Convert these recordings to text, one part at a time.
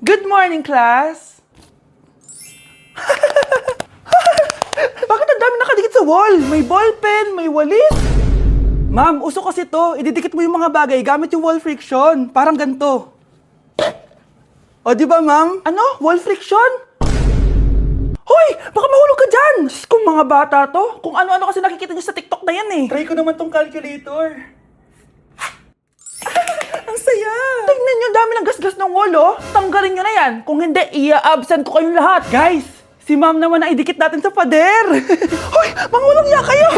Good morning, class! Bakit ang dami nakadikit sa wall? May ballpen, may walis. Ma'am, uso kasi to. Ididikit mo yung mga bagay gamit yung wall friction. Parang ganito. O, di ba, ma'am? Ano? Wall friction? Hoy! Baka mahulog ka dyan! Kung mga bata to, kung ano-ano kasi nakikita niyo sa TikTok na yan eh. Try ko naman tong calculator. Ang saya! Tingnan niyo, dami ng gasgas ng wall, oh. Tanggalin niyo na yan. Kung hindi, i-absent ko kayong lahat. Guys, si ma'am naman ang idikit natin sa pader. Hoy! Mangulong niya kayo!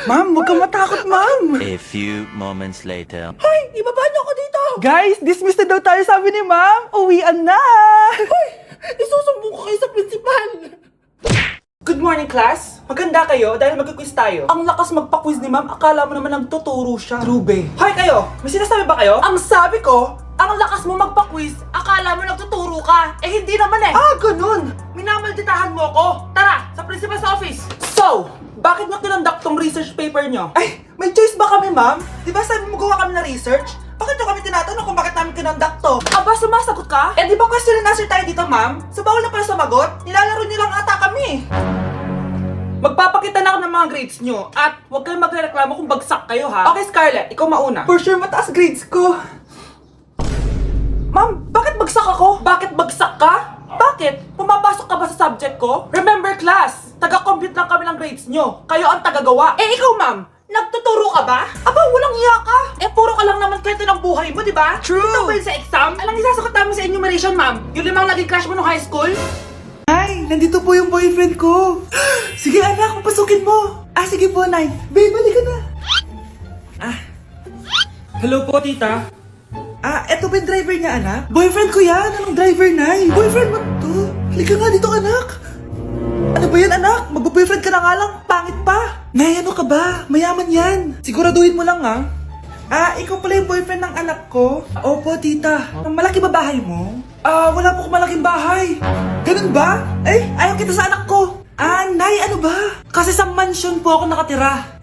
Ma'am, huwag kang matakot, ma'am. A few moments later. Hoy! Ibaba niyo ako dito! Guys, dismissed na daw tayo, sabi ni ma'am. Uwian na! Hoy! Isusumbong ko kayo sa principal! Good morning, class! Maganda kayo dahil mag-quiz tayo. Ang lakas magpa-quiz ni ma'am, akala mo naman nagtuturo siya. Trube. Hoy kayo! May sinasabi ba kayo? Ang sabi ko, ang lakas mo magpa-quiz, akala mo nagtuturo ka. Eh hindi naman eh. Ah, ganun! Minamalditahan mo ako. Tara, sa principal's office. So, bakit nyo tinandak tong research paper nyo? Ay, may choice ba kami, ma'am? Di ba sabi mo gawa kami na research? Bakit nyo kami tinatanong kung bakit namin kinonduct to? Aba, sumasagot ka? Eh di ba question and answer tayo dito, ma'am? So bawal na pala sumagot? Nilalaro nyo lang ata kami. Magpapakita na ako ng mga grades nyo at huwag kayong magreklamo kung bagsak kayo, ha? Okay, Scarlett, ikaw mauna. For sure, mataas grades ko. Ma'am, bakit bagsak ako? Bakit bagsak ka? Bakit? Pumapasok ka ba sa subject ko? Remember, class, taga-compute lang kami ng grades nyo. Kayo ang tagagawa. Eh, ikaw, ma'am, nagtuturo ka ba? Aba, walang iya ka. Eh, puro ka lang naman kwento ng buhay mo, di ba? True. Ito ba yun sa exam? Alang isasagot namin sa enumeration, ma'am. Yung 5 naging crush mo nung high school? Nay, nandito po yung boyfriend ko. Sige, anak, papasukin mo. Ah, sige po, Nay. Babe, balik ka na. Ah. Hello po, tita. Ah, eto ba yung driver niya, anak? Boyfriend ko yan. Anong driver, Nay? Boyfriend mo to? Halika nga dito, anak. Ano ba yan, anak? Magbo-boyfriend ka na nga lang. Pangit pa. Nay, ano ka ba? Mayaman yan. Siguraduhin mo lang, ha? Ah, ikaw pala yung boyfriend ng anak ko? Opo, tita. Malaki ba bahay mo? Ah, wala po akong malaking bahay. Ganun ba? Eh, ayaw kita sa anak ko. Ah, Nay, ano ba? Kasi sa mansion po ako nakatira.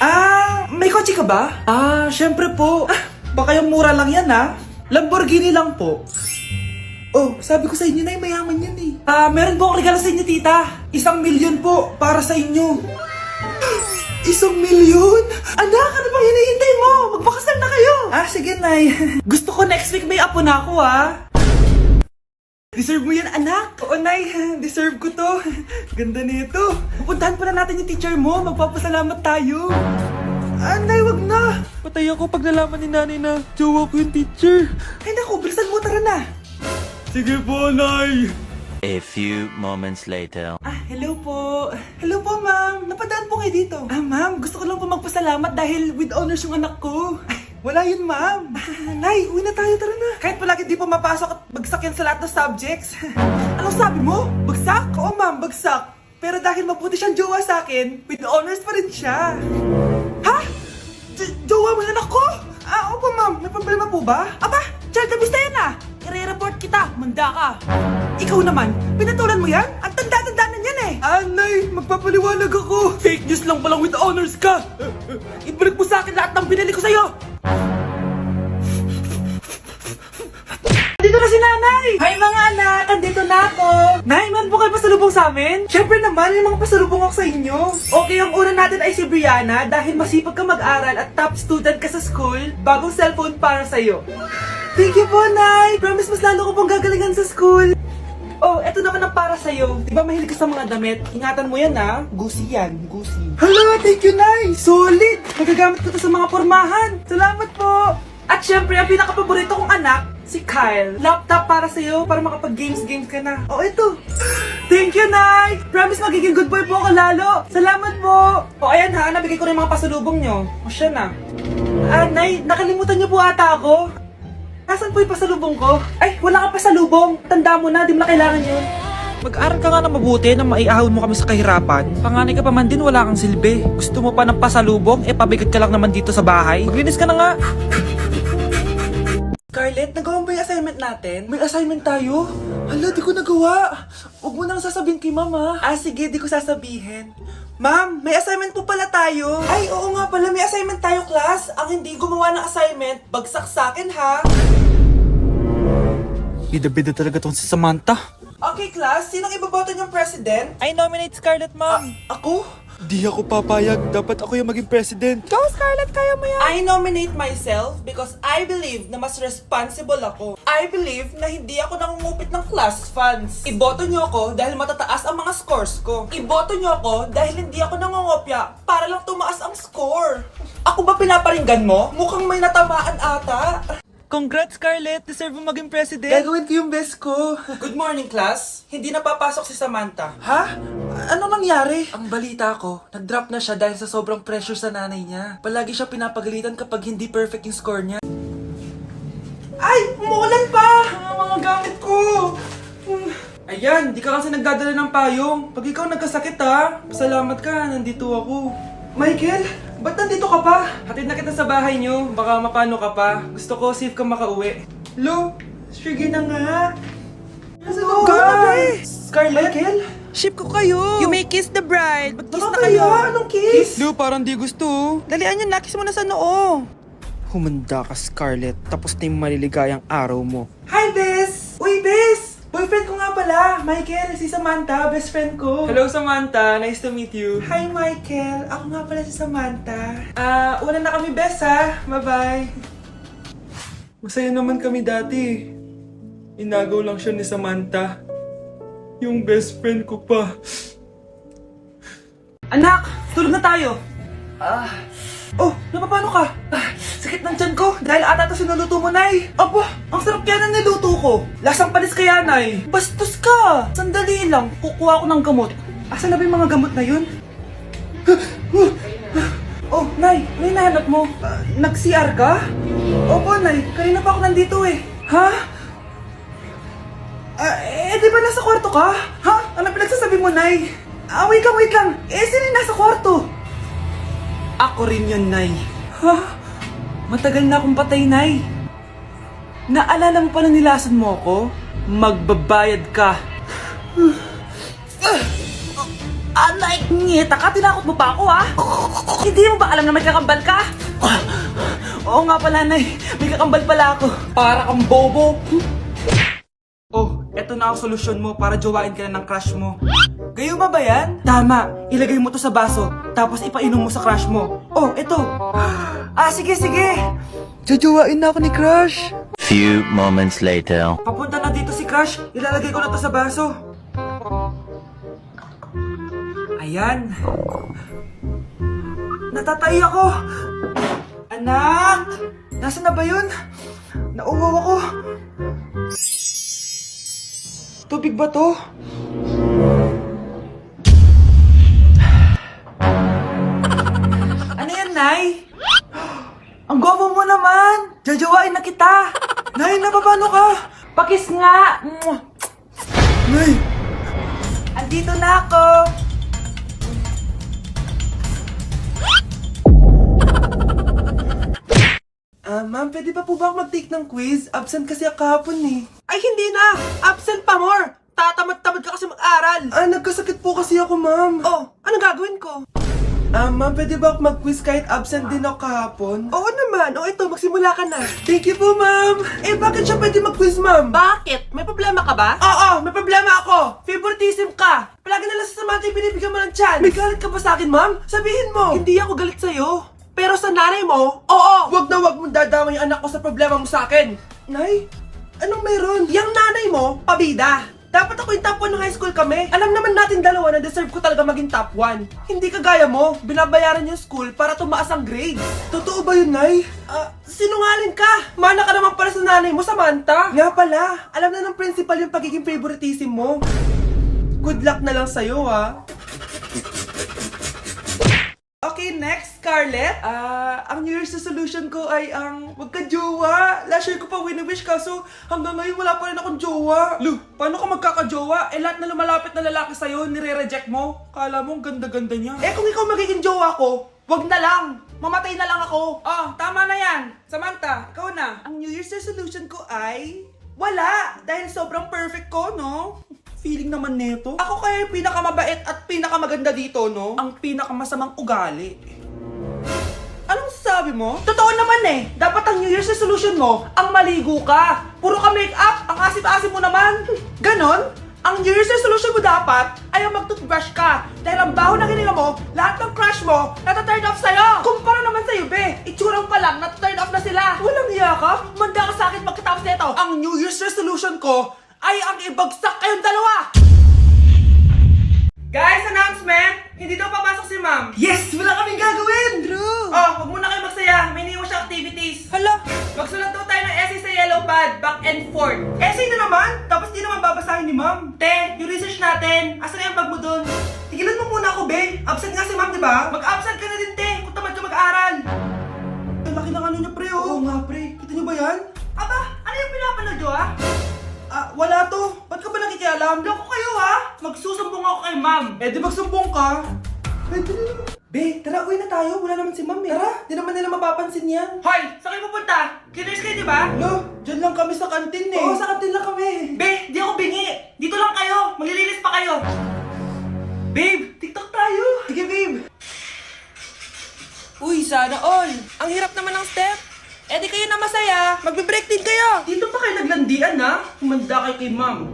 Ah, may kotse ka ba? Ah, syempre po. Ah, baka yung mura lang yan, ha? Lamborghini lang po. Oh, sabi ko sa inyo, Nay, mayaman yan eh. Ah, meron po akong regalo sa inyo, tita. 1,000,000 po para sa inyo. 1,000,000? Anak, ano bang hinihintay mo? Magpakasal na kayo. Ah, sige, Nay. Gusto ko next week may apo na ako, ha? Deserve mo yan, anak. Oo, Nay. Deserve ko to. Ganda nito. Pupuntahan pa na natin yung teacher mo. Magpapasalamat tayo. Ah, Nay, wag na. Patay ako pag nalaman ni nanay na jowa ko yung teacher. Ay, naku, bilisan mo. Tara na. Sige po, Nay. A few moments later. Ah, hello po. Hello po, ma'am. Napadaan po kayo dito. Ah, ma'am, gusto ko lang po magpasalamat dahil with honors yung anak ko. Ay, wala yun, ma'am. Nay, uwi na tayo, tara na. Kahit palagi di po mapasok at bagsak yan sa lahat ng subjects. Anong sabi mo? Bagsak? Oo, ma'am, bagsak. Pero dahil mabuti siyang jowa sa akin, with honors pa rin siya. Ha? Jowa mo yung anak ko? Ah, opo, ma'am. May problema po ba? Aba, child abuse na yan ah. I-report kita, manda ka. Ikaw naman, pinatulan mo yan? Ang tanda-tanda na yan eh. Anay, magpapaliwanag ako. Fake news lang palang with honors ka. Ibalik mo sa akin lahat ng binili ko sa'yo. Dito na si nanay! Hi mga anak! Andito na ako! Nay, man po kayo pasalubong sa amin? Siyempre naman, may mga pasalubong ako sa inyo. Okay, ang una natin ay si Brianna dahil masipag ka mag-aral at top student ka sa school. Bagong cellphone para sa'yo. Thank you po, Nay! Promise mas lalo ko pong gagalingan sa school. Oh, eto naman ang para sa'yo. Di ba mahilig ka sa mga damit? Ingatan mo yan, ha? Gucci yan, Gucci. Hala, thank you, Nay! Solid! Magagamit ko to sa mga pormahan. Salamat po! At syempre, ang pinaka-paborito kong anak, si Kyle. Laptop para sa'yo, para makapag-games ka na. Oh, ito. Thank you, Nay! Promise magiging good boy po ako lalo. Salamat po! O, ayan ha, nabigay ko na yung mga pasalubong nyo. O, siya na. Ah, Nay, nakalimutan niyo po ata ako. Nasaan po yung pasalubong ko? Ay, wala kang pasalubong. Tanda mo na, di mo na kailangan yun. Mag-aral ka nga na mabuti na maiahon mo kami sa kahirapan. Panganay ka pa man din, wala kang silbi. Gusto mo pa ng pasalubong? Eh, pabigat ka lang naman dito sa bahay. Maglinis ka na nga. Scarlett, nagawa mo ba yung assignment natin? May assignment tayo? Hala, di ko nagawa. Huwag mo nang sasabihin kay mama. Ah, sige, di ko sasabihin. Ma'am, may assignment po pala tayo. Ay, oo nga pala, may assignment tayo, class. Ang hindi gumawa ng assignment, bagsak sa akin, ha? Bida-bida talaga tong si Samantha. Okay, class. Sinong iboboto niyong president? I nominate Scarlett, ma'am. Ako? Di ako papayag. Dapat ako yung maging president. Go, Scarlett! Kaya mo yan! I nominate myself because I believe na mas responsible ako. I believe na hindi ako nangungupit ng class funds. Iboto niyo ako dahil matataas ang mga scores ko. Iboto niyo ako dahil hindi ako nangungopya para lang tumaas ang score. Ako ba pinaparinggan mo? Mukhang may natamaan ata. Congrats, Scarlett! Deserve mo maging president. Gagawin ko yung best ko. Good morning, class. Hindi na papasok si Samantha. Ha? Ano nangyari? Ang balita ko, nag-drop na siya dahil sa sobrang pressure sa nanay niya. Palagi siya pinapagalitan kapag hindi perfect yung score niya. Ay! Umuulan pa! Ang mga gamit ko! Ayan, di ka kasi nagdadala ng payong. Pag ikaw nagkasakit ha, salamat ka, nandito ako. Michael, ba't nandito ka pa? Hatid na kita sa bahay niyo, baka mapano ka pa. Gusto ko safe ka makauwi. Lo, sige na nga. Nasaan ka? Scarlett? Michael? Ship ko kayo! You may kiss the bride. Mag-kiss Ano na kayo. kaya? Anong kiss? Lo, parang di gusto. Dalian yun, nakis mo na sa noo. Humanda ka, Scarlett. Tapos na yung maliligayang araw mo. Hi, Bes! Uy, Bes! Boyfriend ko nga pala, Michael, si Samantha, best friend ko. Hello, Samantha. Nice to meet you. Hi, Michael. Ako nga pala si Samantha. Una na kami, Bes, ha? Bye-bye. Masaya naman kami dati. Inagaw lang siya ni Samantha. Yung best friend ko pa. Anak, tulog na tayo. Oh, napapano ka? Sakit ng tiyan ko dahil ata ito sinuluto mo, Nay. Aba, ang sarap kaya ng niluto ko. Lasang panis kaya, Nay. Bastos ka. Sandali lang, kukuha ko ng gamot. Asan na ba yung mga gamot na yun? Oh, Nay, ano yung nahanap mo? Nag-CR ka? Opo, Nay. Kanina pa ako nandito eh. Ha? Di ba nasa kwarto ka? Ha? Ano pinagsasabi mo, Nay? Wait lang. Sino yung nasa kwarto? Ako rin yun, Nay. Ha? Matagal na akong patay, Nay. Naalala mo pa na nilasan mo ako? Magbabayad ka. Nay, ngita ka, tinakot mo pa ako, ha? Hindi mo ba alam na may kakambal ka? Oo nga pala, Nay. May kakambal pala ako. Para kang bobo. Oh, eto na ang solusyon mo para jowain ka na ng crush mo. Gayuma ba yan? Tama, ilagay mo to sa baso, tapos ipainom mo sa crush mo. Oh, eto. Sige. Jajowain na ako ni Crush. Few moments later. Papunta na dito si crush, ilalagay ko na to sa baso. Ayan. Natatay ako. Anak! Nasaan na ba yun? Nauwaw ako. Tubig ba to? Ano yan, Nay? Ang gwapo mo naman! Jajawain na kita! Nay, napapano ka? Pakis nga! Nay! Andito na ako! Ma'am, pwede pa po ba ako mag-take ng quiz? Absent kasi ako kahapon eh. Ay, hindi na! Absent pa more! Tatamad-tamad ka kasi mag-aral! Nagkasakit po kasi ako, ma'am. Oh, anong gagawin ko? Ma'am, pwede ba ako mag-quiz kahit absent din ako kahapon? Oo naman. O ito, magsimula ka na. Thank you po, ma'am. Bakit siya pwede mag-quiz, ma'am? Bakit? May problema ka ba? Oo, may problema ako. Favoritism ka. Palagi na lang sa Samantha yung binibigyan mo ng chance. May galit ka ba sa akin, ma'am? Sabihin mo. Hindi ako galit sa'yo. Pero sa nanay mo, oo. Wag na wag mong dadama yung anak ko sa problema mo sa akin. Nay, anong meron? Yang nanay mo, pabida. Dapat ako yung top 1 ng high school kami. Alam naman natin dalawa na deserve ko talaga maging top 1. Hindi kagaya mo, binabayaran yung school para tumaas ang grades. Totoo ba yun, Nay? Sinungaling ka! Mana ka naman para sa nanay mo, Samantha. Nga pala, alam na ng principal yung pagiging favoritism mo. Good luck na lang sa'yo, ha? Okay, next, Scarlett. Ang New Year's resolution ko ay ang wag ka jowa. Last year ko pa wini-wish kaso hanggang ngayon wala pa rin akong jowa. Lu, paano ka magkaka-jowa? Lahat na lumalapit na lalaki sa'yo, nire-reject mo. Kala mo ang ganda-ganda niya. Kung ikaw magiging jowa ko, wag na lang. Mamatay na lang ako. Tama na yan. Samantha, ikaw na. Ang New Year's resolution ko ay wala. Dahil sobrang perfect ko, no? Feeling naman neto. Ako kaya yung pinakamabait at pinakamaganda dito, no? Ang pinakamasamang ugali. Anong sinasabi mo? Totoo naman eh. Dapat ang New Year's resolution mo, ang maligo ka. Puro ka make-up, ang asim-asim mo naman. Ganon? Ang New Year's resolution mo dapat ay ang mag-toothbrush ka. Dahil ang baho na hininga mo, lahat ng crush mo, nata-turn off sa'yo. Kumpara naman sa'yo, be. Itsurang pa lang, nata-turn off na sila. Walang iya ka? Manda ka sa akin pagkatapos nito. Ang New Year's resolution ko ay ang ibagsak kayong dalawa. Guys, announcement! Hindi daw papasok si ma'am. Yes! Wala kaming gagawin! True! Oh, huwag muna kayo magsaya. May iniwan siya activities. Hala! Magsulat daw tayo ng essay sa yellow pad, back and forth. Essay na naman? Tapos di naman babasahin ni ma'am. Te, yung research natin. Asan na yung bag mo dun? Tigilan mo muna ako, be. Absent nga si ma'am, di ba? Mag-absent ka na din, te. Kung tamad ka mag-aral. Ang laki ng ano niya, pre, oh. Oo nga, pre. Kita niyo ba yan? Aba, ano yung pinapanood nyo, ah? Wala to. Ba't ka ba nakikialam? Loko kayo, ha? Magsusumbong ako kay ma'am. Eh, di magsumbong ka. Pwede na. Be, tara, uwi na tayo. Wala naman si ma'am, eh. Tara, di naman nila mapapansin yan. Hoy, saan kayo pupunta? Cleaners kayo, di ba? Lo, dyan lang kami sa kantin, eh. Oo, sa kantin lang kami. Be, di ako bingi. Dito lang kayo. Maglilinis pa kayo. Babe, TikTok tayo. Sige, babe. Uy, sana all. Ang hirap naman ng step. Eh di kayo na masaya. Magbe-break din kayo. Dito pa kayo naglandian, ha? Humanda kayo kay ma'am.